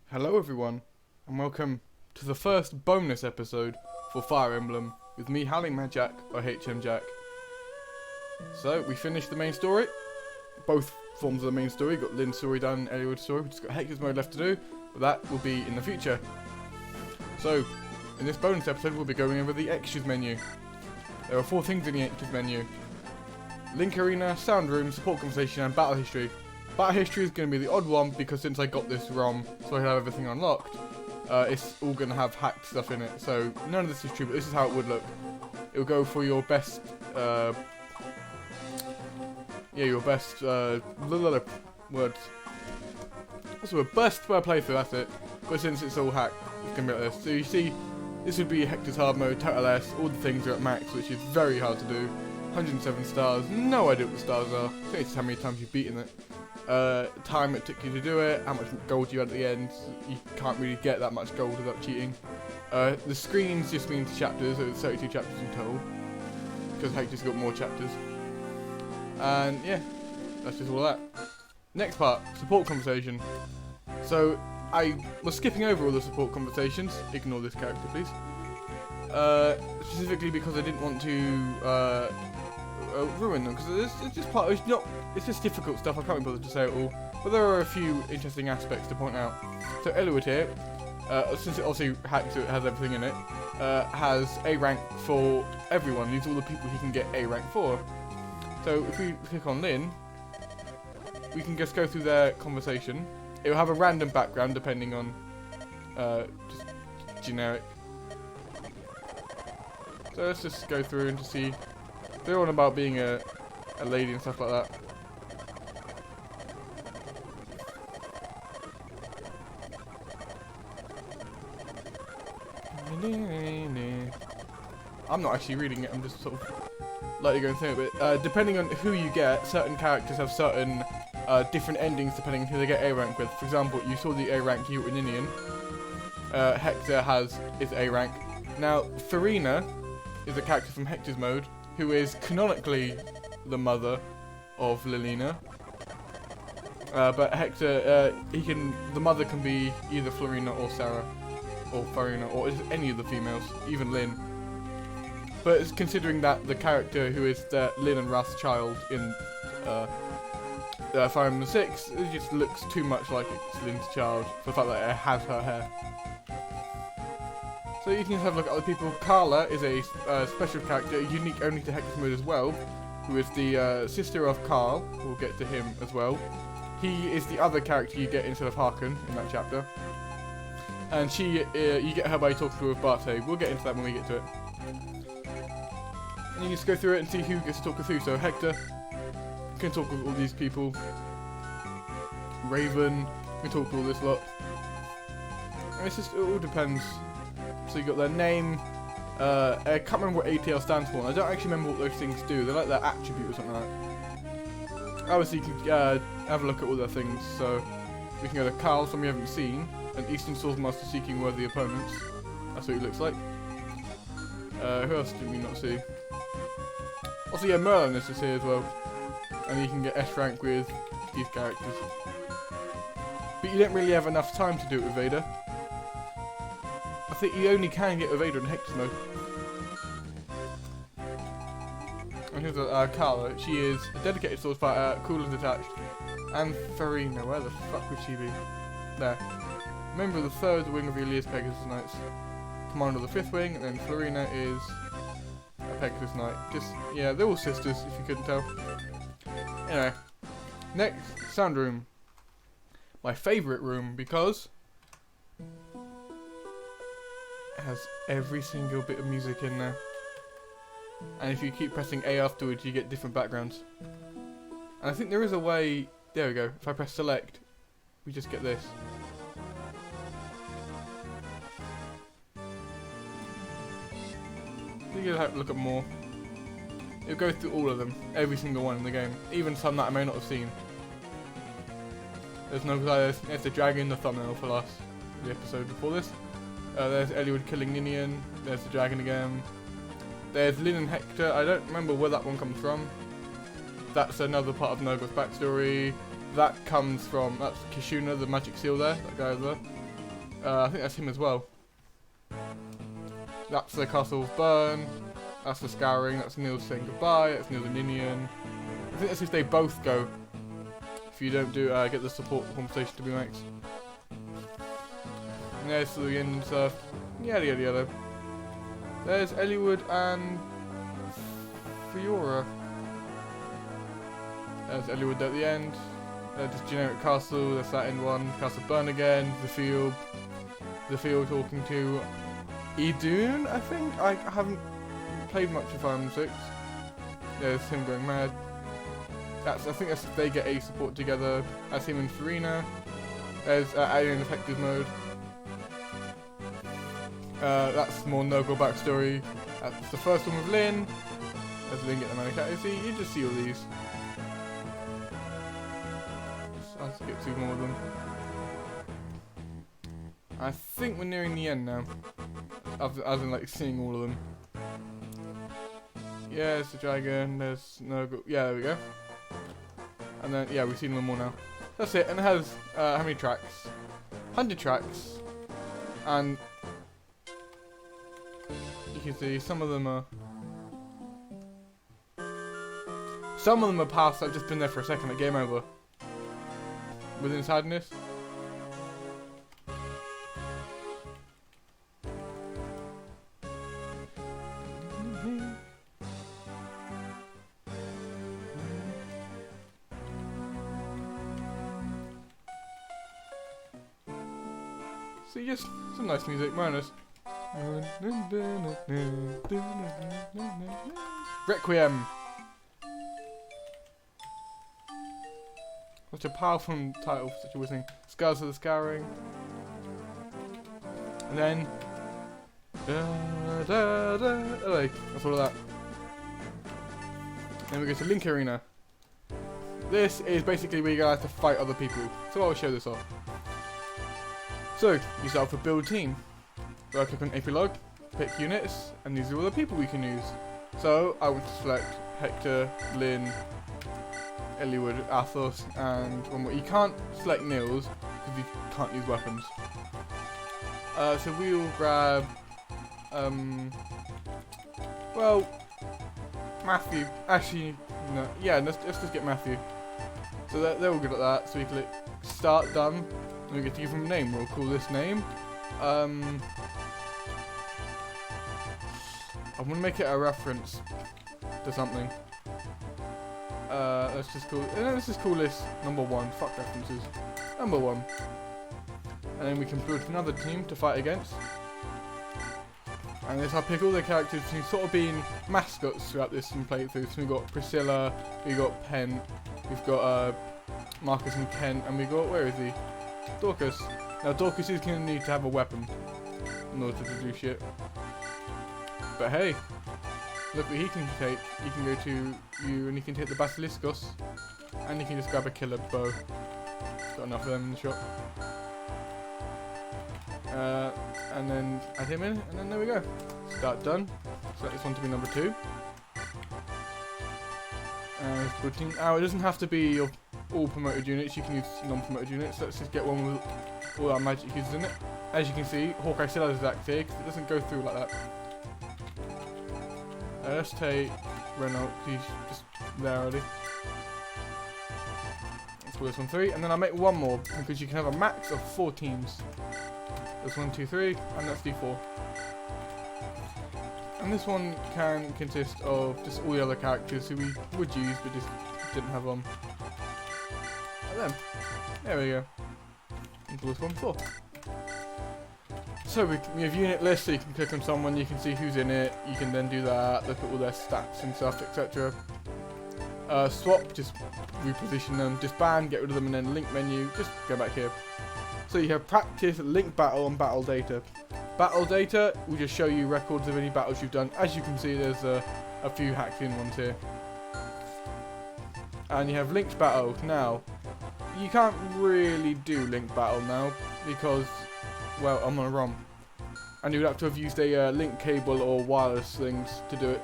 Hello everyone, and welcome to the first bonus episode for Fire Emblem with me, Howling Mad Jack, or HM Jack. So, we finished the main story, both forms of the main story. Got Lynn's story done, Eliwood's story. We've just got Hector's mode left to do, but that will be in the future. So, in this bonus episode we'll be going over the extras menu. There are 4 things in the extras menu: Link Arena, Sound Room, Support Conversation, and Battle History. Battle History is going to be the odd one because since I got this ROM so I have everything unlocked, it's all going to have hacked stuff in it. So none of this is true, but this is how it would look. It will go for your best, your best, words. What's the word? Best playthrough, that's it. But since it's all hacked, it's going to be like this. So you see, this would be Hector's hard mode, Total S, all the things are at max, which is very hard to do. 107 stars, no idea what the stars are. I think it's how many times you've beaten it. Time it took you to do it, how much gold you had at the end. You can't really get that much gold without cheating. The screens just means chapters, so it's 32 chapters in total, because Hector's got more chapters. And yeah, that's just all that. Next part, support conversation. So I was skipping over all the support conversations. Ignore this character, please. Specifically because I didn't want to ruin them, because it's just part. It's just difficult stuff. I can't be bothered to say it all, but there are a few interesting aspects to point out. So Eliwood here, since it obviously hacked, so it has everything in it, has A rank for everyone. These are all the people he can get A rank for. So if we click on Lynn, we can just go through their conversation. It will have a random background depending on just generic. So let's just go through and to see. They're on about being a lady and stuff like that. I'm not actually reading it, I'm just sort of lightly going through it, but depending on who you get, certain characters have certain different endings depending on who they get A rank with. For example, you saw the A rank you in Ninian. Hector is A rank. Now, Farina is a character from Hector's mode, who is canonically the mother of Lilina. But Hector, the mother can be either Florina or Sarah, or Farina, or any of the females, even Lynn. But it's considering that the character who is Lynn and Ruth's child in Fire Emblem 6, it just looks too much like it's Lynn's child, for the fact that it has her hair. So you can just have a look at other people. Carla is a special character, unique only to Hector's mode as well, who is the sister of Carl. We'll get to him as well. He is the other character you get instead of Harken in that chapter. And she, you get her by talking to her with Barte. We'll get into that when we get to it. And you just go through it and see who gets to talk with who. So Hector can talk with all these people. Raven can talk with all this lot. And it's just, it all depends. So you got their name. I can't remember what ATL stands for. And I don't actually remember what those things do. They're like their attribute or something like that. Obviously, you can have a look at all their things. So we can go to Carl, some we haven't seen, and Eastern Swordmaster seeking worthy opponents. That's what he looks like. Who else did we not see? Also, yeah, Merlin is just here as well, and you can get S rank with these characters. But you don't really have enough time to do it with Vader. I think you only can get with Vader in Hector's mode. And here's Carla. She is a dedicated sword fighter, cool and detached. And Farina, where the fuck would she be? There. Member of the 3rd wing of the Elias Pegasus Knights. Commander of the 5th wing, and then Florina is a Pegasus Knight. Just, yeah, they're all sisters, if you couldn't tell. Anyway. Next, Sound Room. My favourite room, because it has every single bit of music in there. And if you keep pressing A afterwards, you get different backgrounds. And I think there is a way. There we go. If I press select, we just get this. You'll have to look at more. It'll go through all of them, every single one in the game, even some that I may not have seen. There's the dragon, the thumbnail for the episode before this. There's Eliwood killing Ninian. There's the dragon again. There's Lynn and Hector. I don't remember where that one comes from. That's another part of Nogoth's backstory. That comes from, that's Kishuna, the magic seal there, that guy over there. I think that's him as well. That's the Castle of Bern. That's the Scouring. That's Nils saying goodbye. That's Nils and Ninian. I think that's if they both go. If you don't do get the support conversation to be max. And there's the end stuff. Yada yada yada. There's Eliwood and Fiora. There's Eliwood at the end. There's generic castle. That's that end one. Castle Burn again. The field. The field talking to Idun, I think. I haven't played much of Fire Emblem 6. There's him going mad. I think that's if they get a support together. That's him and Farina. There's Alien Effective mode. That's more Nurgle backstory. That's the first one with Lynn. As Lynn get the Manicat. You just see all these. I'll skip through more of them. I think we're nearing the end now. As in like seeing all of them. Yeah, there's the dragon, there's Nurgle. Yeah, there we go. And then, yeah, we've seen them all now. That's it, and it has, how many tracks? 100 tracks. And you can see some of them are past. I've just been there for a second, like game over. Within sadness. So yes, some nice music, minus Requiem. Such a powerful title for such a whistling. Scars of the Scouring. And then LA. That's all of that. Then we go to Link Arena. This is basically where you guys have to fight other people. So I'll show this off. So, you start off with build team. Right click on epilogue, pick units, and these are all the people we can use. So, I want to select Hector, Lynn, Eliwood, Athos, and one more. You can't select Nils, because you can't use weapons. So we'll grab, well, Matthew. Actually, no, yeah, let's just get Matthew. So they're all good at that, so we click start, done. And we get to give him a name. We'll call this name. I'm gonna make it a reference to something. Let's just call this number 1. Fuck references. Number 1. And then we can build another team to fight against. And this I'll pick all the characters who've sort of been mascots throughout this playthrough. So we've got Priscilla, we've got Pen, we've got Marcus and Ken, and we've got, where is he? Dorcas. Now Dorcas is going to need to have a weapon in order to do shit. But hey, look what he can take. He can go to you and he can take the Basiliscos, and he can just grab a killer bow. Got enough of them in the shop. And then add him in, and then there we go. Start done. Select this one to be number 2. Oh, it doesn't have to be your all promoted units, you can use non-promoted units. Let's just get one with all our magic uses in it. As you can see, Hawkeye still has his axe here, because it doesn't go through like that. Let's take Renault, he's just there already. Let's call this one 3, and then I'll make one more, because you can have a max of 4 teams. That's 1, 2, 3, and that's D4. And this one can consist of just all the other characters who we would use, but just didn't have on. Then, there we go. And call this one 4. So we have unit lists, so you can click on someone, you can see who's in it, you can then do that, look at all their stats and stuff, etc. Swap, just reposition them, disband, get rid of them, and then link menu, just go back here. So you have practice, link battle, and battle data. Battle data will just show you records of any battles you've done. As you can see, there's a few hacked in ones here. And you have linked battle. Now, you can't really do linked battle now because, well, I'm on a ROM. And you would have to have used a link cable or wireless things to do it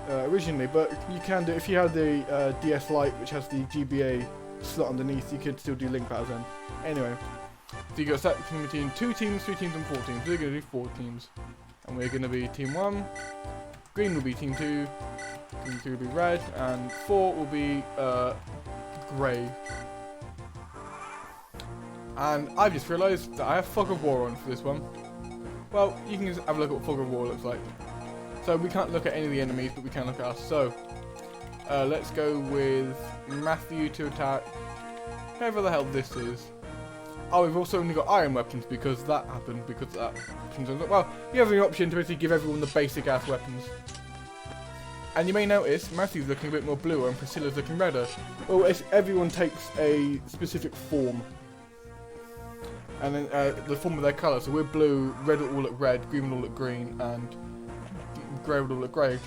originally. But you can do it if you have the DS Lite, which has the GBA slot underneath. You could still do link battles then. Anyway, So you got section between 2 teams, 3 teams, and 4 teams. We're going to do 4 teams. And we're going to be Team 1. Green will be Team 2. Team 2 will be red. And 4 will be grey. And I've just realised that I have Fog of War on for this one. Well, you can just have a look at what Fog of War looks like. So we can't look at any of the enemies, but we can look at us. So, let's go with Matthew to attack whoever the hell this is. Oh, we've also only got iron weapons because that happened, because that option. Well, you have the option to basically give everyone the basic ass weapons. And you may notice Matthew's looking a bit more bluer and Priscilla's looking redder. Well, everyone takes a specific form. And then the form of their colour. So we're blue, red will look red, green will look green, and grey will look grey.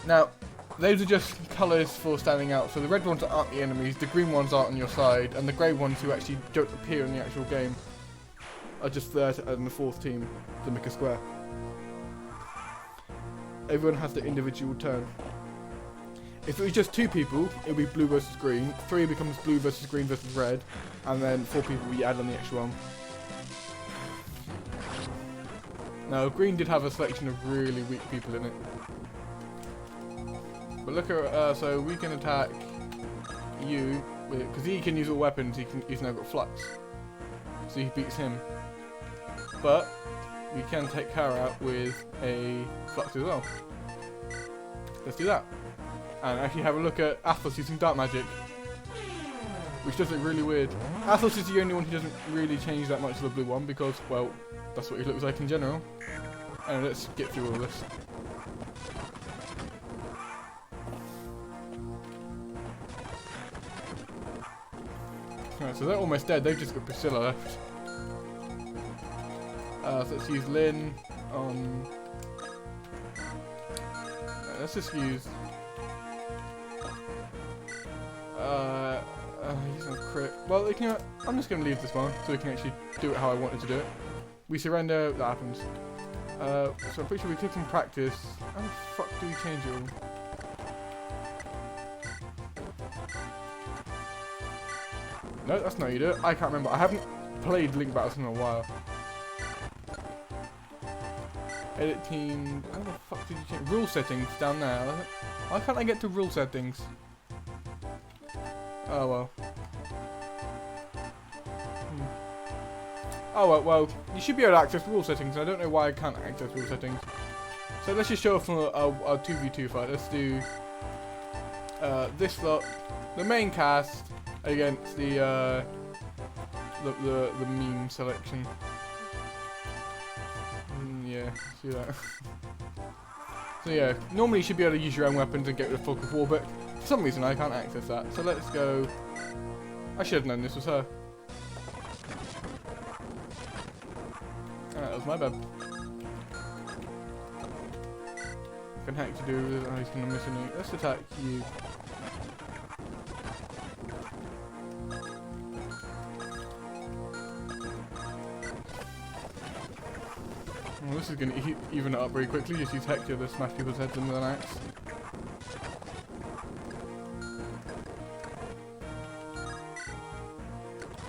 Now, those are just colours for standing out. So the red ones aren't the enemies, the green ones aren't on your side, and the grey ones who actually don't appear in the actual game are just there to add in the 4th team to make a square. Everyone has their individual turn. If it was just 2 people, it would be blue versus green. 3 becomes blue versus green versus red, and then 4 people we add on the extra one. Now, green did have a selection of really weak people in it. But look at, so we can attack you, because he can use all weapons, he's now got flux. So he beats him. But, we can take her out with a flux as well. Let's do that. And actually have a look at Athos using dark magic, which does look really weird. Athos is the only one who doesn't really change that much to the blue one because, well, that's what he looks like in general. And let's get through all of this. Right, so they're almost dead. They've just got Priscilla left. So let's use Lynn on. Let's just use. He's on crit. Well, you know, I'm just going to leave this one so we can actually do it how I wanted to do it. We surrender, that happens. So I'm pretty sure we click on practice. How the fuck do we change it all? No, that's not how you do it. I can't remember. I haven't played Link Battles in a while. Edit team. How the fuck did you change? Rule settings down there. Why can't I get to rule settings? Oh well. Oh well, you should be able to access rule settings. I don't know why I can't access rule settings. So let's just show off our 2v2 fight. Let's do this lot, the main cast against the meme selection. Yeah, see that. So yeah, normally you should be able to use your own weapons and get rid of Fog of War, but for some reason I can't access that. So let's go. I should have known this was her. That was my bad. Can hack to do with it. Oh, he's gonna miss a nuke. Let's attack you. Well, this is gonna even it up very quickly. Just use Hector to smash people's heads in with an axe.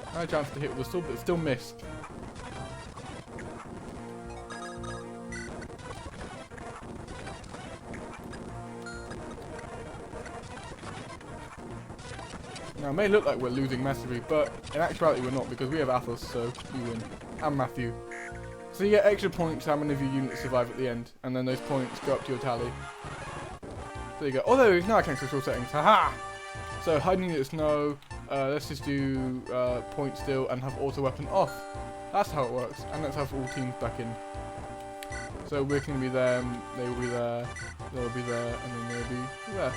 I had a chance to hit with the sword, but it still missed. Now, it may look like we're losing massively, but in actuality we're not because we have Athos, so we win. And Matthew. So you get extra points how many of your units survive at the end, and then those points go up to your tally. There you go. Although, now I can access all settings. Haha! So, hiding units, no. Let's just do point still and have auto weapon off. That's how it works. And let's have all teams back in. So we're going to be there, they will be there, they'll be there, and then they'll be there.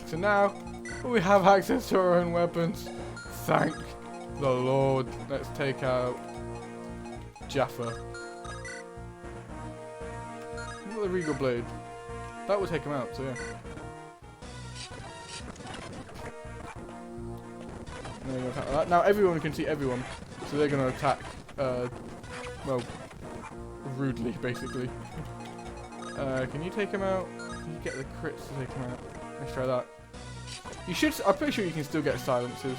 So now, we have access to our own weapons. Thank the Lord. Let's take out Jaffa. Look at the Regal Blade. That would take him out, so yeah. Now everyone can see everyone, so they're going to attack, well, rudely, basically. Can you take him out? Can you get the crits to take him out? Let's try that. You should, I'm pretty sure you can still get silences.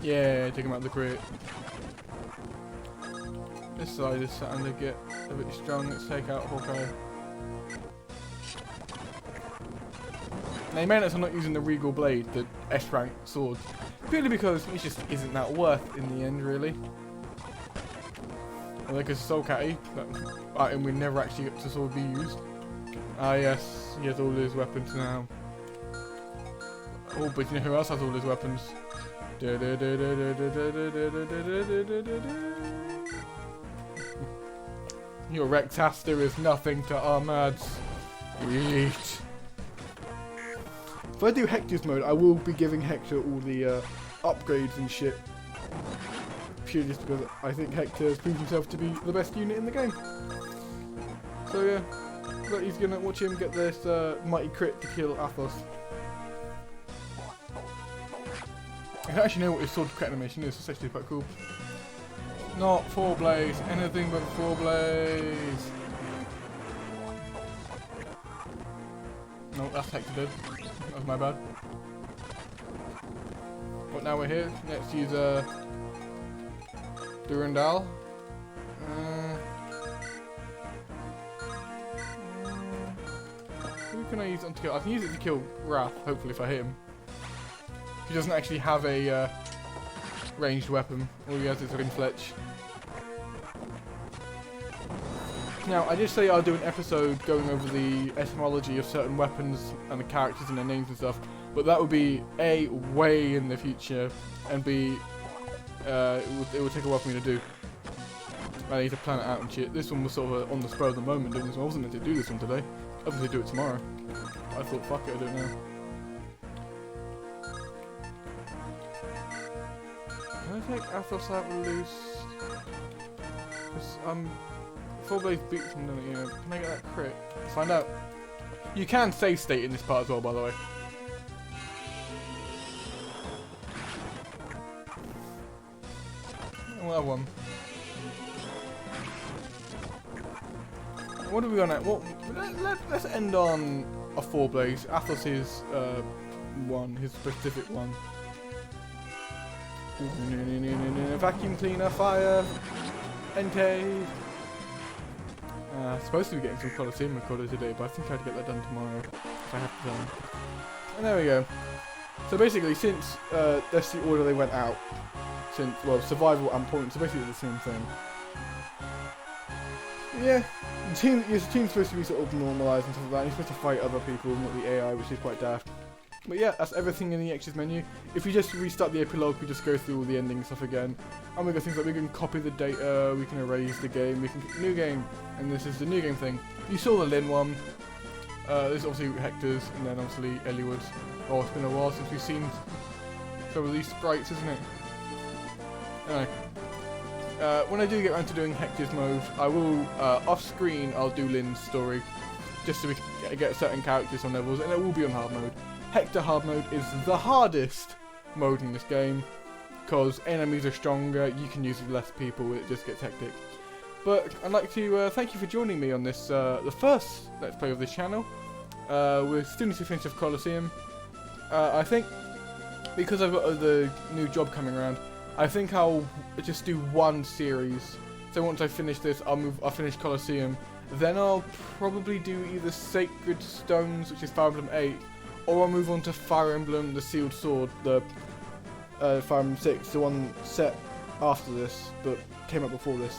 Yeah, take him out of the crate. This side is starting to get a bit strong. Let's take out Hawkeye. Now you may notice I'm not using the Regal Blade, the S-rank sword, purely because it just isn't that worth in the end, really. Well, because Soul Catty, that item we never actually get to sort of be used. Ah yes, he has all his weapons now. Oh, but you know who else has all his weapons? Your Rectaster is nothing to our Mads. Yeet. If I do Hector's mode, I will be giving Hector all the upgrades and shit. Purely just because I think Hector has proved himself to be the best unit in the game. So yeah, but he's gonna watch him get this mighty crit to kill Athos. I don't actually know what his sword crit animation is, it's actually quite cool. Not 4 Blaze, anything but 4 Blaze. No, that's Hector dead. That was my bad. But now we're here. Let's use Durandal. Who can I use on to kill? I can use it to kill Wrath, hopefully if I hit him. He doesn't actually have a ranged weapon. All he has is a ring fletch. Now, I did say I'll do an episode going over the etymology of certain weapons and the characters and their names and stuff, but that would be A, way in the future, and B, it would take a while for me to do. I need to plan it out and shit. This one was sort of on the spur of the moment doing this one. I wasn't meant to do this one today. I was going to do it tomorrow. I thought, fuck it, I'll do it now. Can I take Athos out loose? Because 4 Blaze beats him, doesn't it? You know, can I get that crit? Let's find out. You can save state in this part as well, by the way. We'll have one. What are we on at? What? Let's end on a 4 Blaze. Athos is one, his specific one. Vacuum cleaner, fire, encave. Supposed to be getting some Colosseum recorded today, but I think I'd get that done tomorrow if I have time. And there we go. So basically, since that's the order they went out, since well, survival and points are basically the same thing. Yeah, your team's supposed to be sort of normalised and stuff like that. You're supposed to fight other people, not the AI, which is quite daft. But yeah, that's everything in the extras menu. If you just restart the epilogue, we just go through all the ending stuff again. And we got things like we can copy the data, we can erase the game, we can new game, and this is the new game thing. You saw the Lin one. This is obviously Hector's, and then obviously Eliwood's. Oh, it's been a while since we've seen some of these sprites, isn't it? Anyway. When I do get around to doing Hector's mode, I will, off screen, I'll do Lin's story. Just so we can get certain characters on levels, and it will be on hard mode. Hector hard mode is the hardest mode in this game, because enemies are stronger, you can use less people, it just gets hectic. But I'd like to thank you for joining me on this, the first Let's Play of this channel. We're still need to finish off Colosseum. I think, because I've got the new job coming around, I think I'll just do one series. So once I finish this, I'll finish Colosseum. Then I'll probably do either Sacred Stones, which is Fire Emblem 8, or I'll move on to Fire Emblem, the Sealed Sword, the Fire Emblem 6, the one set after this, but came up before this.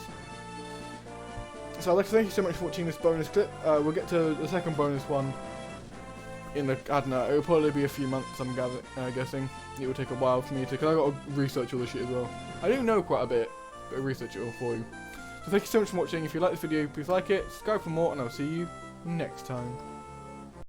So I'd like to thank you so much for watching this bonus clip. We'll get to the second bonus one in the, I don't know, it'll probably be a few months, I'm guessing. It will take a while for me to, because I've got to research all this shit as well. I do know quite a bit, but I'll research it all for you. So thank you so much for watching. If you like this video, please like it, subscribe for more, and I'll see you next time.